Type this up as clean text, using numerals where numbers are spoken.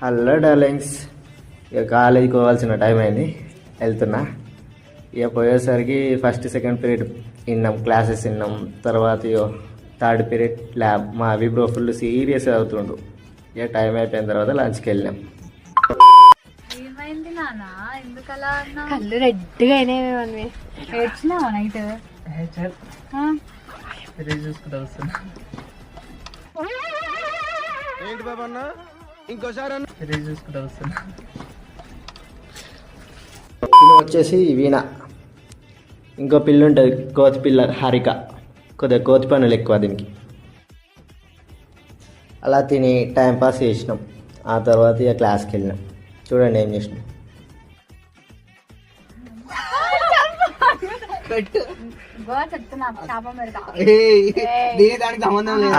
Hello darlings, ఇక కాలేజీకి పోవాల్సిన టైం అయింది, వెళ్తున్నా. ఇక పోయేసరికి ఫస్ట్ సెకండ్ పీరియడ్ విన్నాం, క్లాసెస్ విన్నాం. తర్వాత ఇక థర్డ్ పీరియడ్ ల్యాబ్. మా విబ్రో ఫుల్ సీరియస్ అవుతుండు. ఇక టైం అయిపోయిన తర్వాత లంచ్కి వెళ్ళాం. ఏమైంది నాన్న, ఎందుకలా అన్నా? కళ్ళు రెడ్గా అయినాయి. ఏడ్చినావా నైట్? చూసుకుంటా వస్తున్నా. ఏంటి బాబా అన్న, ఇంకోసారి చూసుకుంటా వస్తున్నా. తిని వచ్చేసి వీణ, ఇంకో పిల్ల ఉంటుంది కోతి పిల్ల హారిక, కొద్దిగా కోతి పనులు ఎక్కువ దీనికి. అలా తిని టైంపాస్ చేసినాం. ఆ తర్వాత ఇక క్లాస్కి వెళ్ళినాం. చూడండి ఏం చేసినాం. చెప్తున్నా శాపం పెడతా. దానికి సంబంధం లేదు.